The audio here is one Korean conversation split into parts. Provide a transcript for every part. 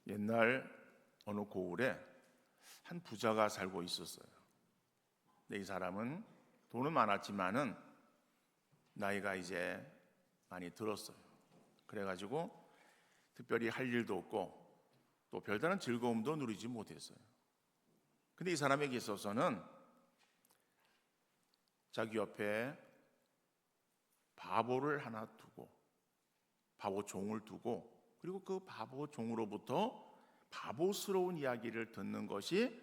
옛날 어느 고을에 한 부자가 살고 있었어요. 근데 이 사람은 돈은 많았지만은 나이가 이제 많이 들었어요. 그래가지고 특별히 할 일도 없고 또 별다른 즐거움도 누리지 못했어요. 근데 이 사람에게 있어서는 자기 옆에 바보를 하나 두고, 바보 종을 두고, 그리고 그 바보 종으로부터 바보스러운 이야기를 듣는 것이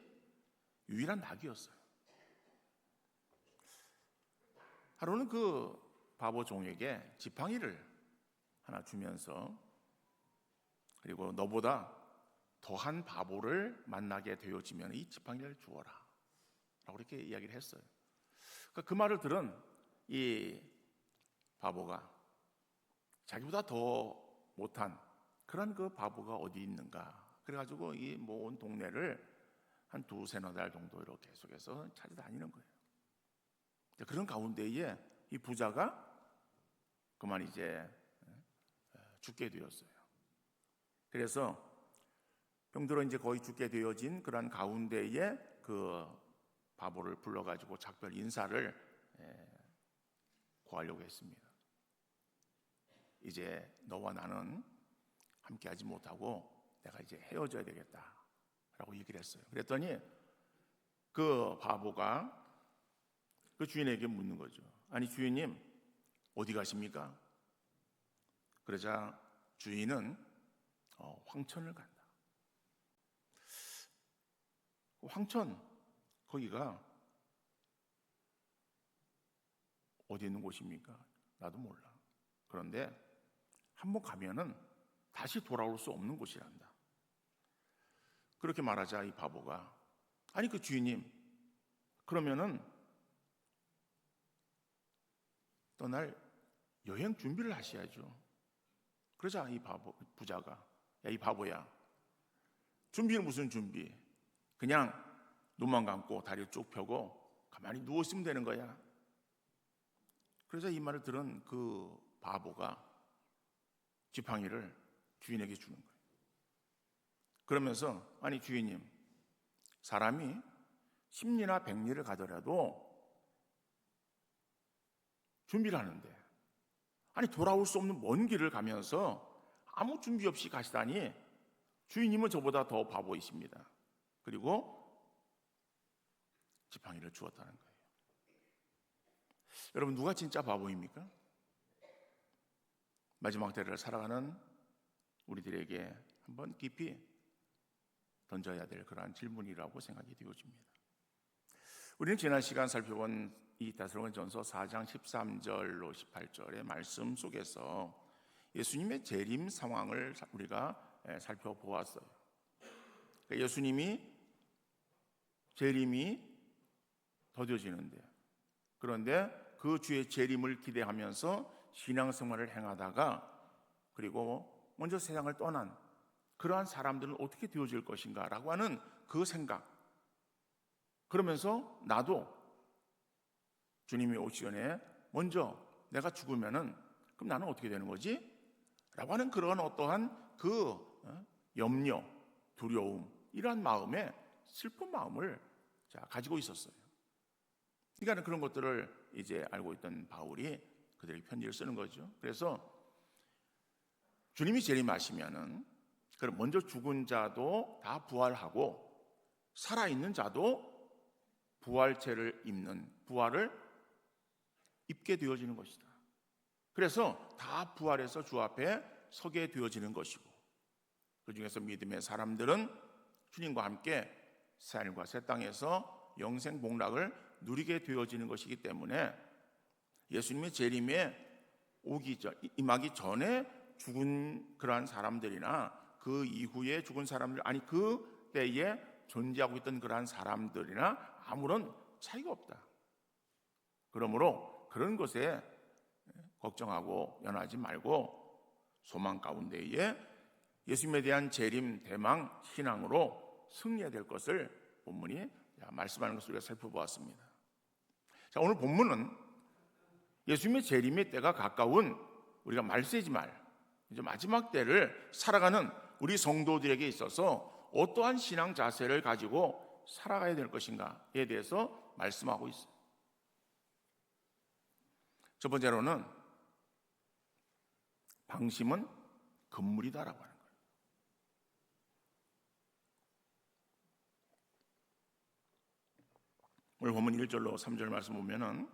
유일한 낙이었어요. 하루는 그 바보 종에게 지팡이를 하나 주면서, 그리고 너보다 더한 바보를 만나게 되어지면 이 지팡이를 주어라 라고 이렇게 이야기를 했어요. 그 말을 들은 이 바보가 자기보다 더 못한 그런 그 바보가 어디 있는가, 그래가지고 이 온 동네를 한 두세너 달 정도 이렇게 계속해서 찾아다니는 거예요. 그런 가운데에 이 부자가 그만 이제 죽게 되었어요. 그래서 병들어 이제 거의 죽게 되어진 그런 가운데에 그 바보를 불러가지고 작별 인사를 구하려고 했습니다. 이제 너와 나는 함께하지 못하고 내가 이제 헤어져야 되겠다라고 얘기를 했어요. 그랬더니 그 바보가 그 주인에게 묻는 거죠. 아니 주인님 어디 가십니까? 그러자 주인은 황천을 간다. 황천 거기가 어디 있는 곳입니까? 나도 몰라. 그런데 한번 가면은 다시 돌아올 수 없는 곳이란다. 그렇게 말하자 이 바보가 아니 그 주인님 그러면은 떠날 여행 준비를 하셔야죠. 그러자 이 부자가 야 이 바보야 준비는 무슨 준비? 그냥 눈만 감고 다리 쭉 펴고 가만히 누워 있으면 되는 거야. 그러자 이 말을 들은 그 바보가 지팡이를 주인에게 주는 거예요. 그러면서 아니 주인님 사람이 10리나 100리를 가더라도 준비를 하는데 아니 돌아올 수 없는 먼 길을 가면서 아무 준비 없이 가시다니 주인님은 저보다 더 바보이십니다. 그리고 지팡이를 주었다는 거예요. 여러분 누가 진짜 바보입니까? 마지막 때를 살아가는 우리들에게 한번 깊이 던져야 될 그러한 질문이라고 생각이 되어집니다. 우리는 지난 시간 살펴본 이 데살로니가전서 4장 13절로 18절의 말씀 속에서 예수님의 재림 상황을 우리가 살펴보았어요. 예수님이 재림이 더뎌지는데, 그런데 그 주의 재림을 기대하면서 신앙생활을 행하다가 그리고 먼저 세상을 떠난 그러한 사람들은 어떻게 되어질 것인가 라고 하는 그 생각, 그러면서 나도 주님이 오시기 전에 먼저 내가 죽으면은 그럼 나는 어떻게 되는 거지? 라고 하는 그런 어떠한 그 염려, 두려움, 이러한 마음에 슬픈 마음을 가지고 있었어요. 그러니까 그런 것들을 이제 알고 있던 바울이 그들에게 편지를 쓰는 거죠. 그래서 주님이 재림하시면은 그럼 먼저 죽은 자도 다 부활하고 살아있는 자도 부활체를 입는 부활을 입게 되어지는 것이다. 그래서 다 부활해서 주 앞에 서게 되어지는 것이고, 그 중에서 믿음의 사람들은 주님과 함께 새하늘과 새 땅에서 영생 복락을 누리게 되어지는 것이기 때문에 예수님의 재림에 임하기 전에 죽은 그러한 사람들이나 그 이후에 죽은 사람들, 아니 그 때에 존재하고 있던 그러한 사람들이나 아무런 차이가 없다. 그러므로 그런 것에 걱정하고 연하지 말고 소망 가운데에 예수님에 대한 재림 대망 신앙으로 승리해야 될 것을 본문이 말씀하는 것을 우리가 살펴보았습니다. 자, 오늘 본문은 예수님의 재림의 때가 가까운 우리가 말세지 말 이제 마지막 때를 살아가는 우리 성도들에게 있어서 어떠한 신앙 자세를 가지고 살아가야 될 것인가에 대해서 말씀하고 있어요. 첫 번째로는 방심은 금물이다라고 하는 거예요. 오늘 본문 1절로 3절 말씀 보면은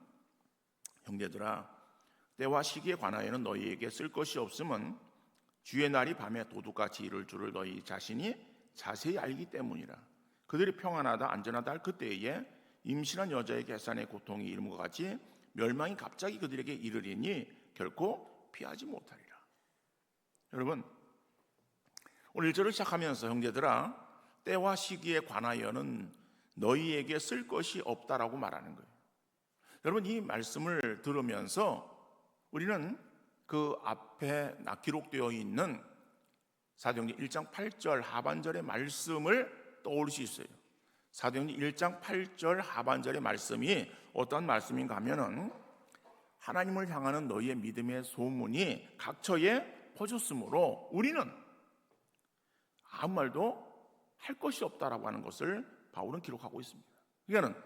형제들아 때와 시기에 관하여는 너희에게 쓸 것이 없음은 주의 날이 밤에 도둑같이 이를 줄을 너희 자신이 자세히 알기 때문이라. 그들이 평안하다 안전하다 할 그때에 임신한 여자의 계산의 고통이 이름과 같이 멸망이 갑자기 그들에게 이르리니 결코 피하지 못하리라. 여러분 오늘 1절을 시작하면서 형제들아 때와 시기에 관하여는 너희에게 쓸 것이 없다라고 말하는 거예요. 여러분 이 말씀을 들으면서 우리는 그 앞에 기록되어 있는 사도행전 1장 8절 하반절의 말씀을 떠올릴 수 있어요. 사도행전 1장 8절 하반절의 말씀이 어떤 말씀인가 하면은 하나님을 향하는 너희의 믿음의 소문이 각처에 퍼졌으므로 우리는 아무 말도 할 것이 없다라고 하는 것을 바울은 기록하고 있습니다. 그러니까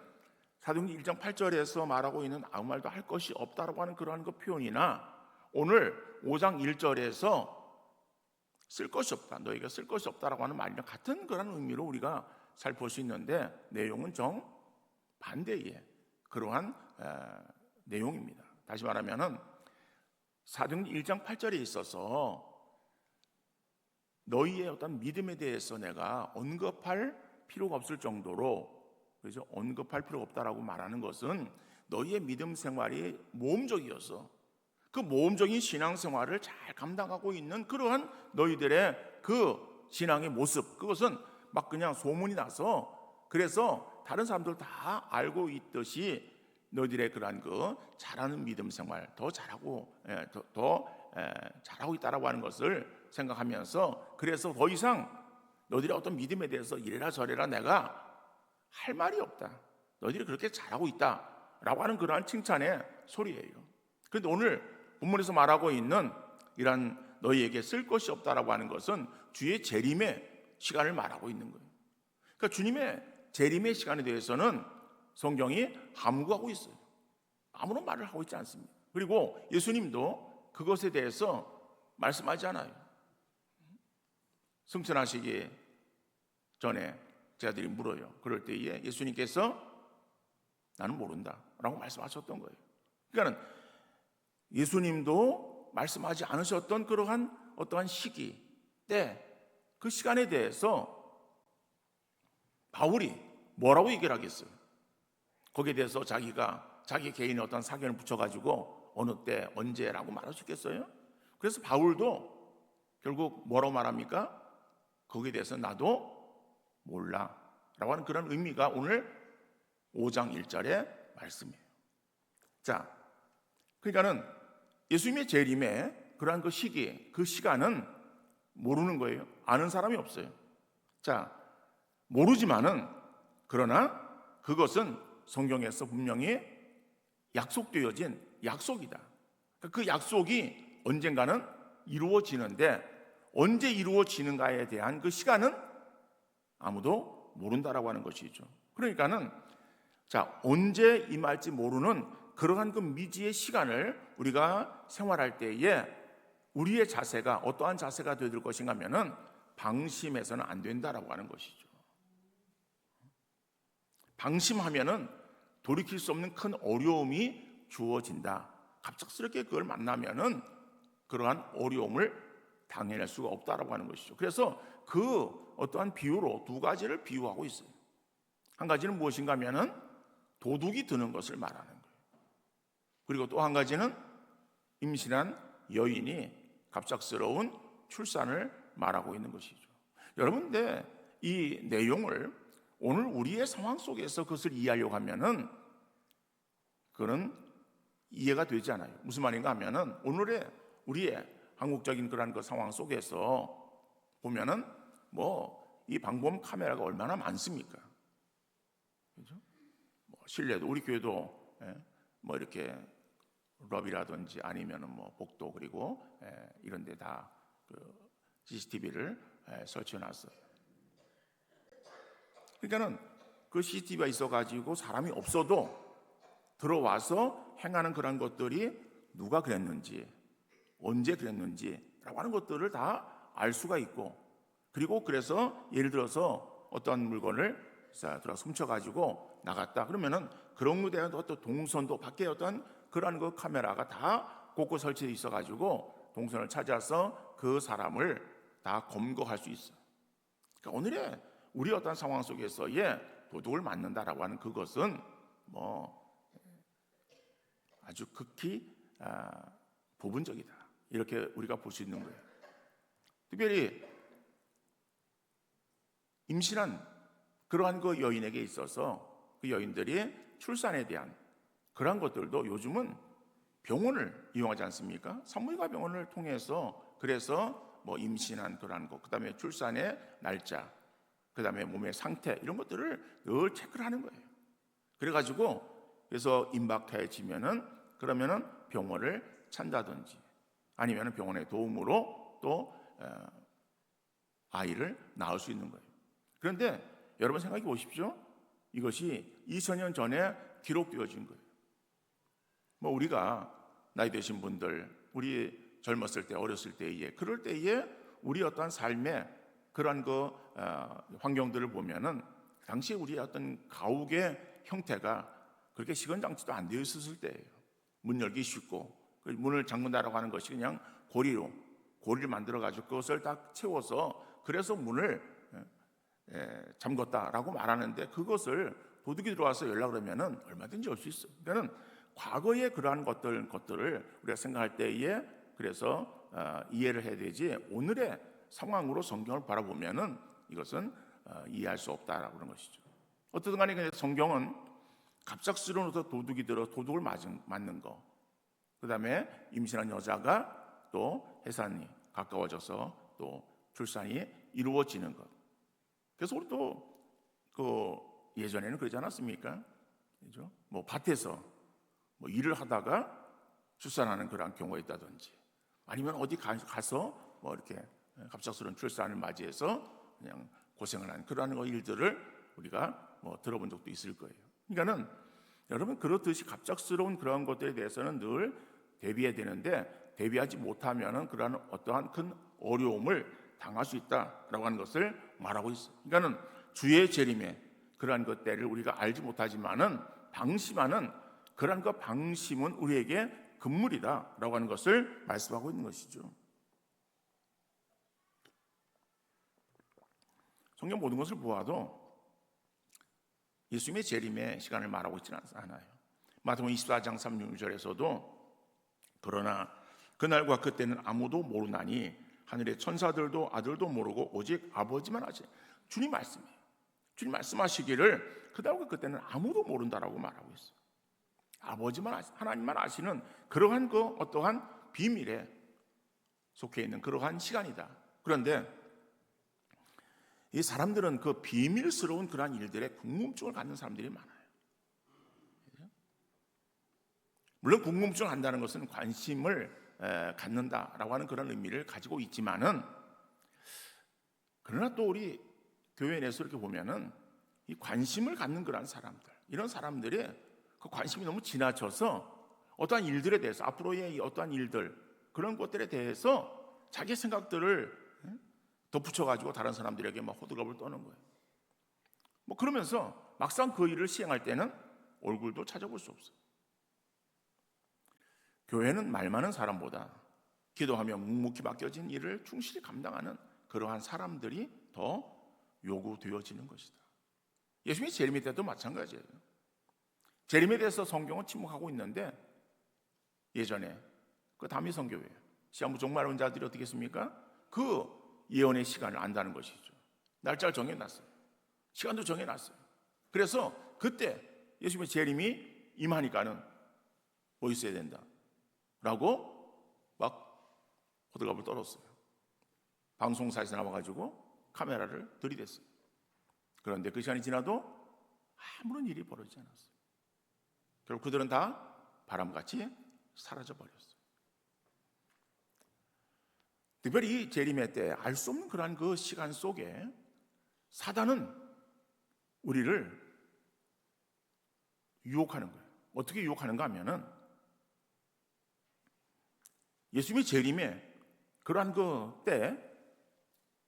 사도행전 1장 8절에서 말하고 있는 아무 말도 할 것이 없다라고 하는 그러한 그 표현이나 오늘 5장 1절에서 쓸 것이 없다, 너희가 쓸 것이 없다라고 하는 말이랑 같은 그런 의미로 우리가 살필 수 있는데 내용은 정반대의 그러한 내용입니다. 다시 말하면은 사도행전 1장 8절에 있어서 너희의 어떤 믿음에 대해서 내가 언급할 필요가 없을 정도로 그래서 언급할 필요가 없다라고 말하는 것은 너희의 믿음 생활이 모험적이어서 그 모험적인 신앙 생활을 잘 감당하고 있는 그러한 너희들의 그 신앙의 모습, 그것은 막 그냥 소문이 나서 그래서 다른 사람들 다 알고 있듯이 너희들의 그러한 그 잘하는 믿음 생활 더 잘하고 잘하고 있다라고 하는 것을 생각하면서 그래서 더 이상 너희들의 어떤 믿음에 대해서 이래라 저래라 내가 할 말이 없다. 너희들이 그렇게 잘하고 있다라고 하는 그러한 칭찬의 소리예요. 그런데 오늘 본문에서 말하고 있는 이런 너희에게 쓸 것이 없다라고 하는 것은 주의 재림의 시간을 말하고 있는 거예요. 그러니까 주님의 재림의 시간에 대해서는 성경이 함구하고 있어요. 아무런 말을 하고 있지 않습니다. 그리고 예수님도 그것에 대해서 말씀하지 않아요. 승천하시기 전에 제자들이 물어요. 그럴 때에 예수님께서 나는 모른다 라고 말씀하셨던 거예요. 그러니까 예수님도 말씀하지 않으셨던 그러한 어떠한 시기 때 그 시간에 대해서 바울이 뭐라고 얘기를 하겠어요? 거기에 대해서 자기 개인의 어떤 사견을 붙여가지고 어느 때 언제라고 말할 수 있겠어요? 그래서 바울도 결국 뭐라고 말합니까? 거기에 대해서 나도 몰라 라고 하는 그런 의미가 오늘 5장 1절의 말씀이에요. 자, 그러니까는 예수님의 재림의 그러한 그 시기, 그 시간은 모르는 거예요. 아는 사람이 없어요. 자, 모르지만은 그러나 그것은 성경에서 분명히 약속되어진 약속이다. 그 약속이 언젠가는 이루어지는데 언제 이루어지는가에 대한 그 시간은 아무도 모른다라고 하는 것이죠. 그러니까는 자, 언제 임할지 모르는 그러한 그 미지의 시간을 우리가 생활할 때에 우리의 자세가 어떠한 자세가 되어야 될 것인가 하면은 방심해서는 안 된다라고 하는 것이죠. 방심하면은 돌이킬 수 없는 큰 어려움이 주어진다. 갑작스럽게 그걸 만나면은 그러한 어려움을 당해낼 수가 없다라고 하는 것이죠. 그래서 그 어떠한 비유로 두 가지를 비유하고 있어요. 한 가지는 무엇인가 하면은 도둑이 드는 것을 말하는 거예요. 그리고 또 한 가지는 임신한 여인이 갑작스러운 출산을 말하고 있는 것이죠. 여러분, 근데 이 내용을 오늘 우리의 상황 속에서 그것을 이해하려고 하면은 그건 이해가 되지 않아요. 무슨 말인가 하면은 오늘의 우리의 한국적인 그런 그 상황 속에서 보면은 이 방범 카메라가 얼마나 많습니까? 그죠? 실내도 우리 교회도 이렇게 럽이라든지 아니면은 복도 그리고 이런 데 다 CCTV를 설치해 놨어요. 그러니까는 그 CCTV가 있어가지고 사람이 없어도 들어와서 행하는 그런 것들이 누가 그랬는지, 언제 그랬는지라고 하는 것들을 다 알 수가 있고, 그리고 그래서 예를 들어서 어떤 물건을 들어서 훔쳐가지고 나갔다 그러면은 그런 것에 대한 어떤 동선도 밖에 어떤 그런 그 카메라가 다 곳곳 설치되어 있어가지고 동선을 찾아서 그 사람을 다 검거할 수 있어요. 그러니까 오늘의 우리 어떤 상황 속에서의 도둑을 맞는다라고 하는 그것은 아주 극히 부분적이다, 이렇게 우리가 볼 수 있는 거예요. 특별히 임신한 그러한 그 여인에게 있어서 그 여인들이 출산에 대한 그러한 것들도 요즘은 병원을 이용하지 않습니까? 산부인과 병원을 통해서 그래서 임신한 그러한 것, 그다음에 출산의 날짜, 그다음에 몸의 상태, 이런 것들을 늘 체크를 하는 거예요. 그래가지고 그래서 임박해지면은 그러면은 병원을 찾는다든지 아니면은 병원의 도움으로 또 아이를 낳을 수 있는 거예요. 그런데 여러분 생각해 보십시오. 이것이 2000년 전에 기록되어진 거예요. 우리가 나이 드신 분들, 우리 젊었을 때, 어렸을 때에, 그럴 때에 우리 어떤 삶의 그런 그 환경들을 보면은 당시 우리의 어떤 가옥의 형태가 그렇게 시건장치도 안 되어 있었을 때예요. 문 열기 쉽고, 문을 잠근다라고 하는 것이 그냥 고리를 만들어 가지고 그것을 딱 채워서 그래서 문을 잠궜다라고 말하는데, 그것을 도둑이 들어와서 열라 그러면은 얼마든지 열 수 있어요. 그러니까는 과거의 그러한 것들을 우리가 생각할 때에 그래서 이해를 해야 되지, 오늘의 상황으로 성경을 바라보면은 이것은 이해할 수 없다라고 하는 것이죠. 어쨌든 간에 성경은 갑작스러운 도둑이 들어 도둑을 맞는 거, 그 다음에 임신한 여자가 또 해산이 가까워져서 또 출산이 이루어지는 것. 그래서 우리도 예전에는 그러지 않았습니까? 그죠? 밭에서 일을 하다가 출산하는 그런 경우가 있다든지, 아니면 어디 가서 이렇게 갑작스러운 출산을 맞이해서 그냥 고생을 하는 그러한 일들을 우리가 들어본 적도 있을 거예요. 그러니까는 여러분, 그렇듯이 갑작스러운 그런 것들에 대해서는 늘 대비해야 되는데, 대비하지 못하면은 그러한 어떠한 큰 어려움을 당할 수 있다라고 하는 것을 말하고 있어요. 그러니까는 주의 재림에 그러한 것들을 우리가 알지 못하지만은 방심하는 그러한 그 방심은 우리에게 금물이다라고 하는 것을 말씀하고 있는 것이죠. 성경 모든 것을 보아도 예수님의 재림의 시간을 말하고 있지는 않아요. 마태복음 24장 36절에서도 그러나 그날과 그때는 아무도 모르나니 하늘의 천사들도 아들도 모르고 오직 아버지만 아시네. 주님 말씀이에요. 주님 말씀하시기를 그날과 그때는 아무도 모른다라고 말하고 있어요. 아버지만 하나님만 아시는 그러한 그 어떠한 비밀에 속해 있는 그러한 시간이다. 그런데 이 사람들은 그 비밀스러운 그러한 일들에 궁금증을 갖는 사람들이 많아요. 물론 궁금증을 한다는 것은 관심을 갖는다라고 하는 그런 의미를 가지고 있지만은, 그러나 또 우리 교회 내에서 이렇게 보면은 이 관심을 갖는 그런 사람들, 이런 사람들이 그 관심이 너무 지나쳐서 어떠한 일들에 대해서, 앞으로의 어떠한 일들, 그런 것들에 대해서 자기 생각들을 덧붙여가지고 다른 사람들에게 호들갑을 떠는 거예요. 그러면서 막상 그 일을 시행할 때는 얼굴도 찾아볼 수 없어요. 교회는 말 많은 사람보다 기도하며 묵묵히 맡겨진 일을 충실히 감당하는 그러한 사람들이 더 요구되어지는 것이다. 예수님의 재림의 때도 마찬가지예요. 재림에 대해서 성경은 침묵하고 있는데, 예전에 그 다미 선교회 시한부 종말론 자들이 어떻게 했습니까? 그 예언의 시간을 안다는 것이죠. 날짜를 정해놨어요. 시간도 정해놨어요. 그래서 그때 예수님의 재림이 임하니까는 있어야 된다 라고 막 호들갑을 떨었어요. 방송사에서 나와가지고 카메라를 들이댔어요. 그런데 그 시간이 지나도 아무런 일이 벌어지지 않았어요. 결국 그들은 다 바람같이 사라져 버렸어요. 특별히 재림의 때 알 수 없는 그러한 그 시간 속에 사단은 우리를 유혹하는 거예요. 어떻게 유혹하는가 하면은 예수님의 재림에 그러한 그 때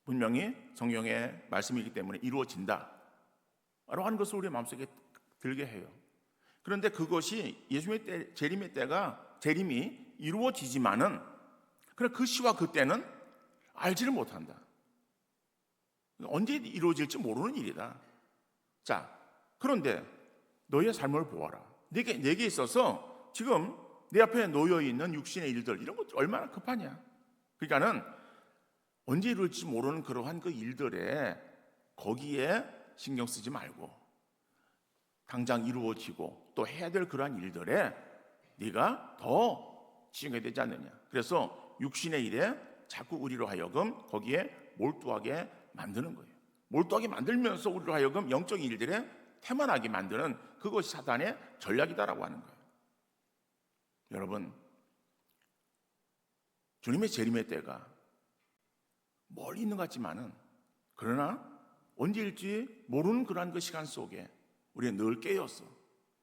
분명히 성경의 말씀이기 때문에 이루어진다 라고 하는 것을 우리 마음속에 들게 해요. 그런데 그것이 예수님의 때, 재림의 때가 재림이 이루어지지만은 그러나 그 시와 그 때는 알지를 못한다. 언제 이루어질지 모르는 일이다. 자, 그런데 너희의 삶을 보아라. 내게 있어서 지금 내 앞에 놓여 있는 육신의 일들 이런 것들 얼마나 급하냐. 그러니까는 언제 이룰지 모르는 그러한 그 일들에 거기에 신경 쓰지 말고 당장 이루어지고 또 해야 될 그러한 일들에 네가 더 집중해야 되지 않느냐. 그래서 육신의 일에 자꾸 우리로 하여금 거기에 몰두하게 만드는 거예요. 몰두하게 만들면서 우리로 하여금 영적인 일들에 태만하게 만드는 그것이 사단의 전략이다라고 하는 거예요. 여러분, 주님의 재림의 때가 멀리 있는 것 같지만은 그러나 언제일지 모르는 그러한 그 시간 속에 우리는 늘 깨어서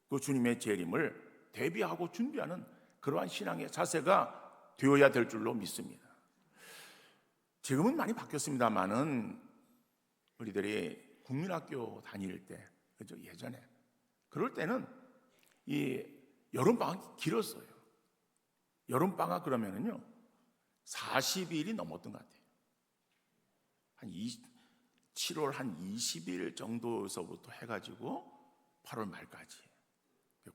그 주님의 재림을 대비하고 준비하는 그러한 신앙의 자세가 되어야 될 줄로 믿습니다. 지금은 많이 바뀌었습니다만은 우리들이 국민학교 다닐 때, 그죠? 예전에 그럴 때는 이 여름방학이 길었어요. 여름방학 그러면은요 40일이 넘었던 것 같아요. 한 7월 한 20일 정도서부터 해가지고 8월 말까지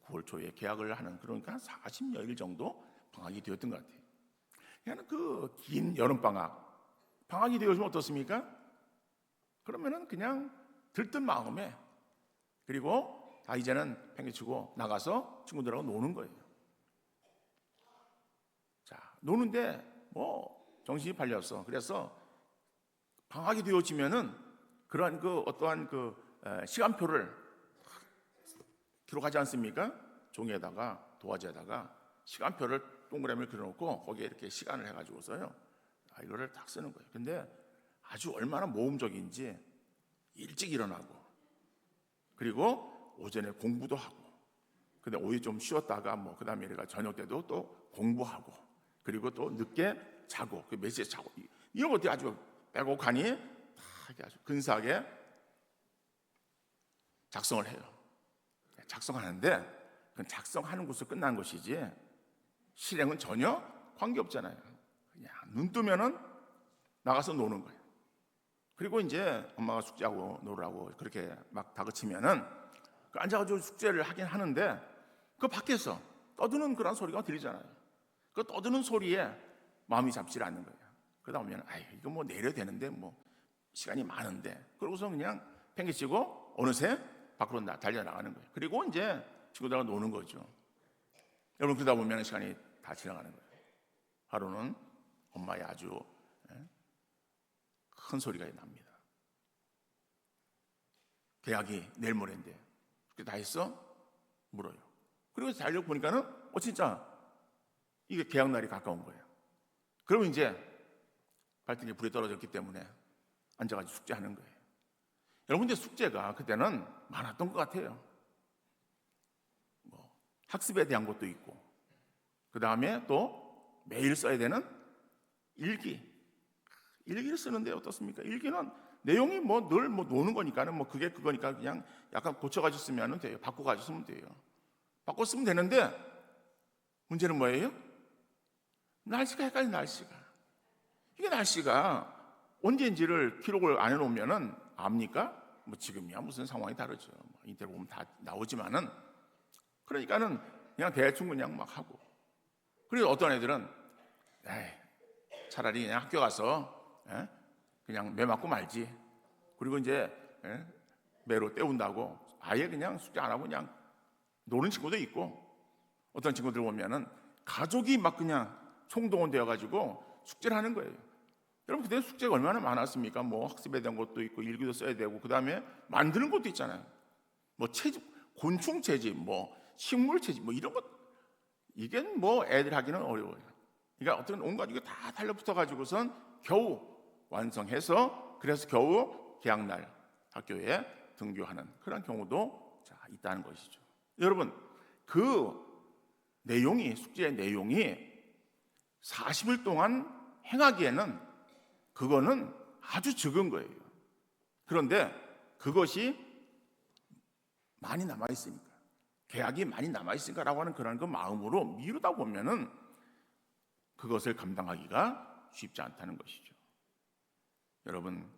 9월 초에 개학을 하는, 그러니까 40여일 정도 방학이 되었던 것 같아요. 그냥 그 긴 여름방학 방학이 되어지면 어떻습니까? 그러면은 그냥 들뜬 마음에 그리고 다 이제는 팽개치고 나가서 친구들하고 노는 거예요. 자, 노는데 뭐 정신이 팔렸어. 그래서 방학이 되어지면은 그러한 그 어떠한 그 시간표를 기록하지 않습니까? 종이에다가 도화지에다가 시간표를 동그라미를 그려놓고 거기에 이렇게 시간을 해가지고서요 이거를 딱 쓰는 거예요. 근데 아주 얼마나 모험적인지 일찍 일어나고 그리고 오전에 공부도 하고 근데 오후에 좀 쉬었다가 뭐 그 다음에 내가 저녁 때도 또 공부하고 그리고 또 늦게 자고 그 몇 시에 자고 이런 것들이 아주 빼곡하니 다 아주 근사하게 작성을 해요. 작성하는데 그건 작성하는 것으로 끝난 것이지 실행은 전혀 관계없잖아요. 그냥 눈 뜨면은 나가서 노는 거예요. 그리고 이제 엄마가 숙제하고 놀으라고 그렇게 막 다그치면은 그 앉아가지고 숙제를 하긴 하는데 그 밖에서 떠드는 그런 소리가 들리잖아요. 그 떠드는 소리에 마음이 잡질 않는 거예요. 그러다 보면 이거 뭐 내려야 되는데 뭐 시간이 많은데 그러고서 그냥 팽개치고 어느새 밖으로 달려나가는 거예요. 그리고 이제 친구들하고 노는 거죠. 여러분 그러다 보면 시간이 다 지나가는 거예요. 하루는 엄마의 아주 큰 소리가 납니다. 계약이 내일 모레인데 그게 다 했어? 물어요. 그리고 달려보니까는 진짜 이게 계약 날이 가까운 거예요. 그러면 이제 발등에 불이 떨어졌기 때문에 앉아가지고 숙제하는 거예요. 여러분들 숙제가 그때는 많았던 것 같아요. 뭐 학습에 대한 것도 있고 그 다음에 또 매일 써야 되는 일기를 쓰는데 어떻습니까? 일기는 내용이 뭐 늘 뭐 노는 거니까는 뭐 그게 그거니까 그냥 약간 고쳐가지고 쓰면 돼요. 바꿔가지고 쓰면 돼요. 바꿔 쓰면 되는데 문제는 뭐예요? 날씨가 헷갈려. 이게 날씨가 언제인지를 기록을 안 해놓으면은 압니까? 뭐 지금이야 무슨 상황이 다르죠. 뭐 인터넷 보면 다 나오지만은 그러니까는 그냥 대충 그냥 막 하고. 그래서 어떤 애들은 차라리 그냥 학교 가서 그냥 매 맞고 말지. 그리고 이제 매로 때운다고 아예 그냥 숙제 안 하고 그냥 노는 친구도 있고 어떤 친구들 보면은 가족이 막 그냥 총동원되어 가지고 숙제를 하는 거예요. 여러분 그때 숙제가 얼마나 많았습니까? 뭐 학습에 대한 것도 있고 일기도 써야 되고 그 다음에 만드는 것도 있잖아요. 뭐 채집, 곤충 채집, 뭐 식물 채집, 뭐 이런 것 이게 뭐 애들 하기는 어려워요. 그러니까 어떤 온 가족이 다 달려붙어 가지고선 겨우 완성해서 그래서 겨우 개학날 학교에 등교하는 그런 경우도 있다는 것이죠. 여러분, 그 내용이 숙제의 내용이 40일 동안 행하기에는 그거는 아주 적은 거예요. 그런데 그것이 많이 남아있으니까, 계약이 많이 남아있으니까라고 하는 그런 그 마음으로 미루다 보면은 그것을 감당하기가 쉽지 않다는 것이죠. 여러분,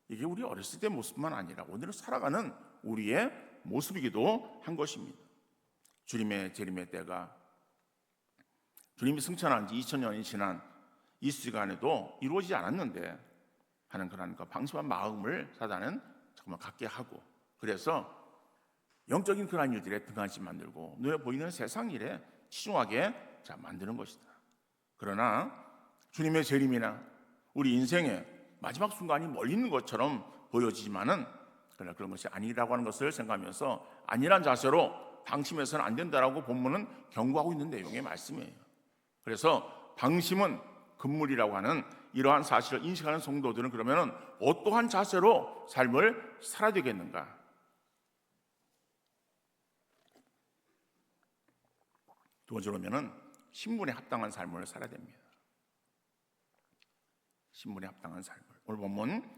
이게 우리 어렸을 때 모습만 아니라 오늘 살아가는 우리의 모습이기도 한 것입니다. 주님의 재림의 때가 주님이 승천한 지 2000년이 지난 이 시간에도 이루어지지 않았는데 하는 그런 방심한 마음을 사단은 정말 갖게 하고, 그래서 영적인 그런 일들에 등한시 만들고 눈에 보이는 세상 일에 치중하게 만드는 것이다. 그러나 주님의 재림이나 우리 인생의 마지막 순간이 멀리 있는 것처럼 보여지지만은 그러나 그런 것이 아니라고 하는 것을 생각하면서 안일한 자세로 방심해서는 안 된다라고 본문은 경고하고 있는 내용의 말씀이에요. 그래서 방심은 금물이라고 하는 이러한 사실을 인식하는 성도들은 그러면 어떠한 자세로 삶을 살아야 되겠는가? 두 번째로는 신분에 합당한 삶을 살아야 됩니다. 신분에 합당한 삶을. 오늘 본문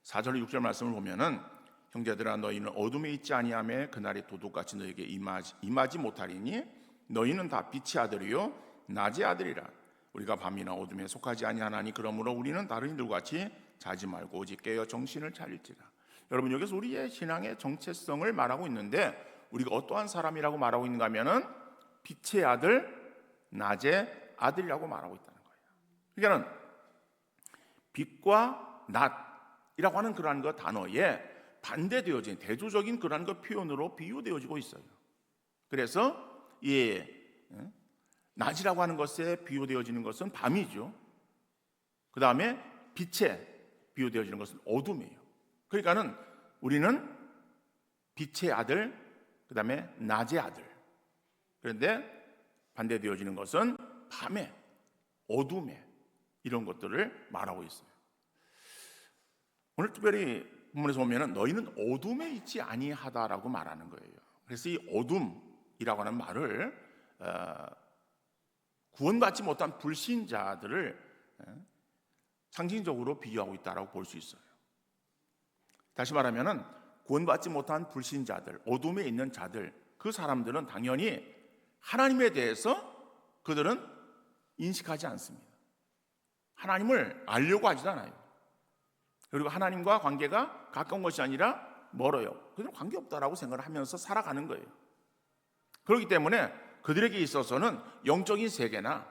4절 6절 말씀을 보면은 형제들아 너희는 어둠에 있지 아니하며 그날이 도둑같이 너에게 임하지 못하리니 너희는 다 빛의 아들이요 낮의 아들이라. 우리가 밤이나 어둠에 속하지 아니하나니 그러므로 우리는 다른 이들과 같이 자지 말고 오직 깨어 정신을 차릴지라. 여러분, 여기서 우리의 신앙의 정체성을 말하고 있는데 우리가 어떠한 사람이라고 말하고 있는가 하면은 빛의 아들, 낮의 아들이라고 말하고 있다는 거예요. 그러니까 빛과 낮이라고 하는 그러한 그 단어에 반대되어진 대조적인 그러한 그 표현으로 비유되어지고 있어요. 그래서 이 낮이라고 하는 것에 비유되어지는 것은 밤이죠. 그 다음에 빛에 비유되어지는 것은 어둠이에요. 그러니까는 우리는 빛의 아들, 그 다음에 낮의 아들. 그런데 반대되어지는 것은 밤에, 어둠에 이런 것들을 말하고 있어요. 오늘 특별히 본문에서 보면은 너희는 어둠에 있지 아니하다라고 말하는 거예요. 그래서 이 어둠이라고 하는 말을 구원받지 못한 불신자들을 상징적으로 비유하고 있다라고 볼 수 있어요. 다시 말하면은 구원받지 못한 불신자들, 어둠에 있는 자들, 그 사람들은 당연히 하나님에 대해서 그들은 인식하지 않습니다. 하나님을 알려고 하지도 않아요. 그리고 하나님과 관계가 가까운 것이 아니라 멀어요. 그들은 관계없다라고 생각을 하면서 살아가는 거예요. 그렇기 때문에 그들에게 있어서는 영적인 세계나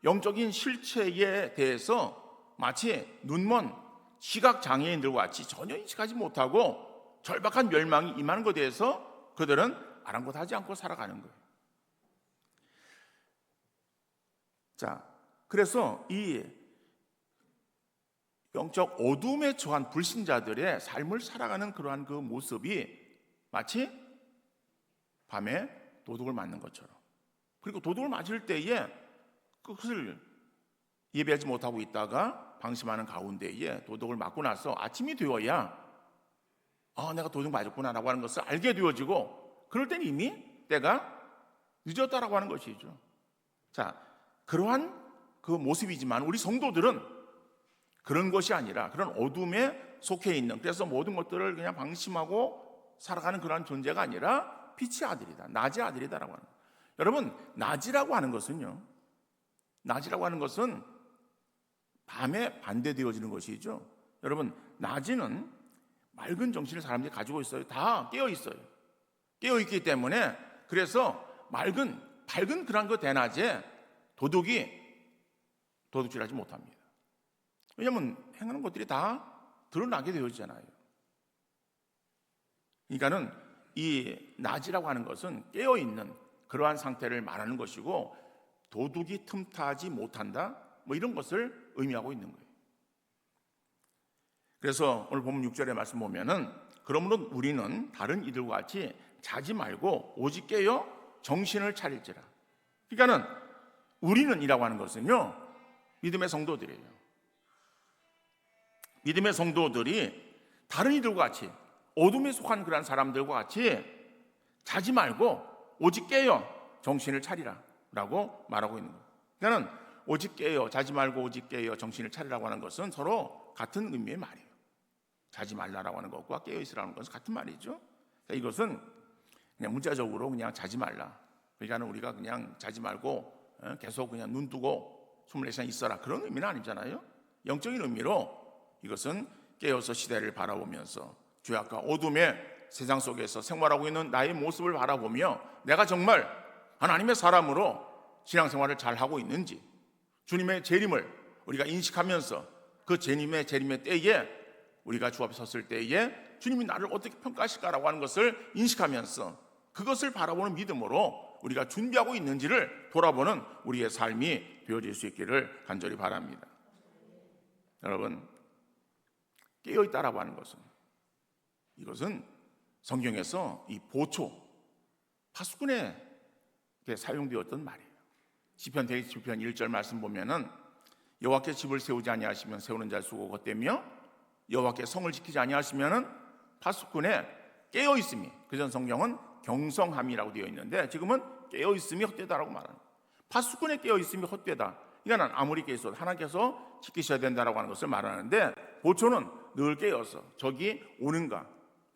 영적인 실체에 대해서 마치 눈먼 시각장애인들과 같이 전혀 인식하지 못하고 절박한 멸망이 임하는 것에 대해서 그들은 아랑곳하지 않고 살아가는 거예요. 자, 그래서 이 영적 어둠에 처한 불신자들의 삶을 살아가는 그러한 그 모습이 마치 밤에 도둑을 맞는 것처럼, 그리고 도둑을 맞을 때에 그것을 예배하지 못하고 있다가 방심하는 가운데에 도둑을 맞고 나서 아침이 되어야 내가 도둑 맞았구나라고 하는 것을 알게 되어지고, 그럴 때는 이미 때가 늦었다라고 하는 것이죠. 자, 그러한 그 모습이지만 우리 성도들은 그런 것이 아니라 그런 어둠에 속해 있는, 그래서 모든 것들을 그냥 방심하고 살아가는 그런 존재가 아니라 빛의 아들이다, 낮의 아들이다라고 하는 거예요. 여러분, 낮이라고 하는 것은요, 낮이라고 하는 것은 밤에 반대되어지는 것이죠. 여러분, 낮에는 맑은 정신을 사람들이 가지고 있어요. 다 깨어 있어요. 깨어 있기 때문에 그래서 밝은 그런 그 대낮에 도둑이 도둑질하지 못합니다. 왜냐하면 행하는 것들이 다 드러나게 되어지잖아요. 그러니까는 이 낮이라고 하는 것은 깨어 있는 그러한 상태를 말하는 것이고, 도둑이 틈타지 못한다, 뭐 이런 것을 의미하고 있는 거예요. 그래서 오늘 본문 6절의 말씀 보면은 그러므로 우리는 다른 이들과 같이 자지 말고 오직 깨어 정신을 차릴지라. 그러니까는 우리는이라고 하는 것은요, 믿음의 성도들이에요. 믿음의 성도들이 다른 이들과 같이 어둠에 속한 그런 사람들과 같이 자지 말고 오직 깨어 정신을 차리라 라고 말하고 있는 거예요. 그러니까 오직 깨어, 자지 말고 오직 깨어 정신을 차리라고 하는 것은 서로 같은 의미의 말이에요. 자지 말라라고 하는 것과 깨어 있으라는 것은 같은 말이죠. 이것은 그냥 문자적으로 그냥 자지 말라, 그러니까 우리가 그냥 자지 말고 계속 그냥 눈 뜨고 24시간 있어라, 그런 의미는 아니잖아요. 영적인 의미로 이것은 깨어서 시대를 바라보면서 죄악과 어둠의 세상 속에서 생활하고 있는 나의 모습을 바라보며 내가 정말 하나님의 사람으로 신앙생활을 잘하고 있는지, 주님의 재림을 우리가 인식하면서 그 재림의 때에 우리가 주 앞에 섰을 때에 주님이 나를 어떻게 평가하실까라고 하는 것을 인식하면서 그것을 바라보는 믿음으로 우리가 준비하고 있는지를 돌아보는 우리의 삶이 되어질 수 있기를 간절히 바랍니다. 여러분, 깨어있다라고 하는 것은, 이것은 성경에서 이 보초, 파수꾼에 사용되었던 말이에요. 시편 107편 1절 말씀 보면은 여호와께 집을 세우지 아니하시면 세우는 자 수고 헛되며 여호와께 성을 지키지 아니하시면은 파수꾼에 깨어 있음이, 그전 성경은 경성함이라고 되어 있는데 지금은 깨어 있음이 헛되다라고 말하는 거예요. 파수꾼에 깨어 있음이 헛되다, 이거는 아무리 깨어 있어도 하나님께서 지키셔야 된다라고 하는 것을 말하는데, 보초는 늘 깨어서 적이 오는가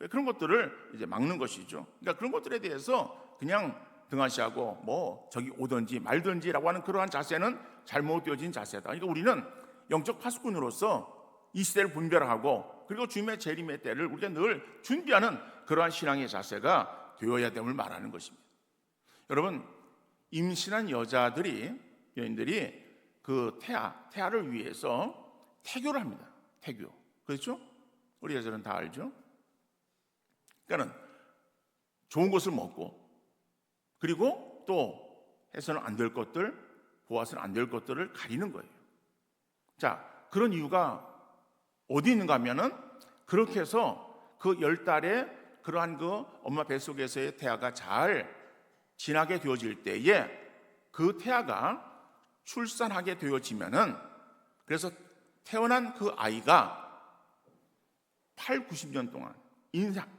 그런 것들을 이제 막는 것이죠. 그러니까 그런 것들에 대해서 그냥 등한시하고 뭐 적이 오든지 말든지라고 하는 그러한 자세는 잘못되어진 자세다. 그러니까 우리는 영적 파수꾼으로서 이 시대를 분별하고 그리고 주님의 재림의 때를 우리가 늘 준비하는 그러한 신앙의 자세가 되어야 됨을 말하는 것입니다. 여러분, 임신한 여인들이 그 태아를 위해서 태교를 합니다. 태교, 그렇죠? 우리 여자들은 다 알죠? 그러니까는 좋은 것을 먹고 그리고 또 해서는 안 될 것들, 보아서는 안 될 것들을 가리는 거예요. 자, 그런 이유가 어디 있는가 하면은 그렇게 해서 그 10달에 그러한 그 엄마 뱃속에서의 태아가 잘 지나게 되어질 때에 그 태아가 출산하게 되어지면은, 그래서 태어난 그 아이가 80-90년 동안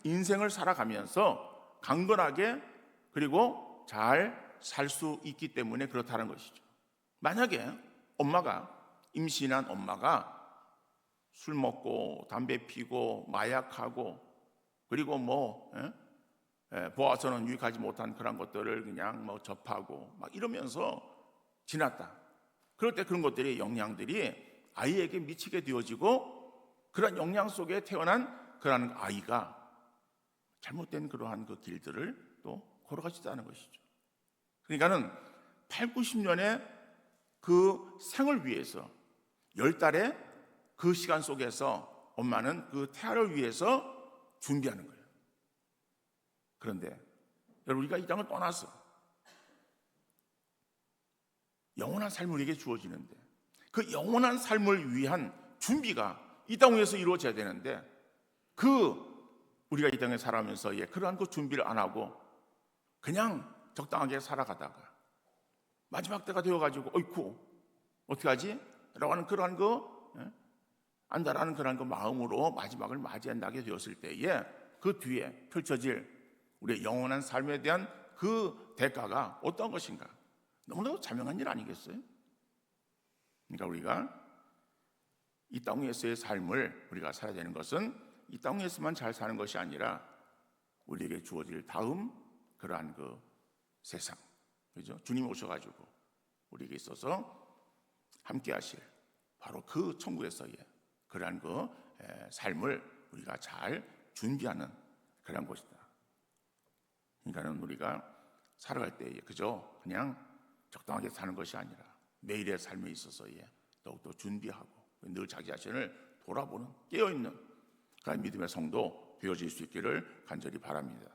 인생을 살아가면서 강건하게 그리고 잘 살 수 있기 때문에 그렇다는 것이죠. 만약에 임신한 엄마가 술 먹고 담배 피고 마약하고 그리고 보아서는 유익하지 못한 그런 것들을 그냥 접하고 막 이러면서 지났다. 그럴 때 그런 것들이 영향들이 아이에게 미치게 되어지고 그런 영향 속에 태어난 그런 아이가 잘못된 그러한 그 길들을 또 걸어가지도 것이죠. 그러니까는 80-90년의 그 생을 위해서 10달의 그 시간 속에서 엄마는 그 태아를 위해서 준비하는 거예요. 그런데 여러분, 우리가 이 땅을 떠나서 영원한 삶을 우리에게 주어지는데 그 영원한 삶을 위한 준비가 이 땅 위에서 이루어져야 되는데 우리가 이 땅에 살아가면서 그러한 그 준비를 안 하고 그냥 적당하게 살아가다가 마지막 때가 되어가지고 어이쿠 어떻게 하지? 라고 하는 그러한 안다라는 그러한 그 마음으로 마지막을 맞이한다게 되었을 때에 그 뒤에 펼쳐질 우리의 영원한 삶에 대한 그 대가가 어떤 것인가? 너무나도 자명한 일 아니겠어요? 그러니까 우리가 이 땅 위에서의 삶을 우리가 살아야 되는 것은 이 땅 위에서만 잘 사는 것이 아니라 우리에게 주어질 다음 그러한 그 세상, 그죠? 주님이 오셔가지고 우리에게 있어서 함께 하실 바로 그 천국에서의 그러한 그 삶을 우리가 잘 준비하는 그런 곳이다. 그러니까는 우리가 살아갈 때에 그저 그냥 적당하게 사는 것이 아니라 매일의 삶에 있어서 더욱더 준비하고 늘 자기 자신을 돌아보는 깨어있는 그런 믿음의 성도 되어질 수 있기를 간절히 바랍니다.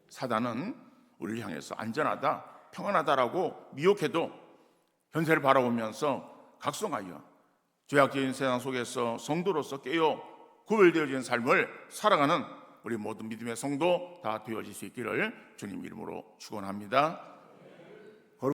사단은 우리를 향해서 안전하다, 평안하다라고 미혹해도 현세를 바라보면서 각성하여 죄악적인 세상 속에서 성도로서 깨어 구별되어진 삶을 살아가는 우리 모든 믿음의 성도 다 되어질 수 있기를 주님 이름으로 축원합니다.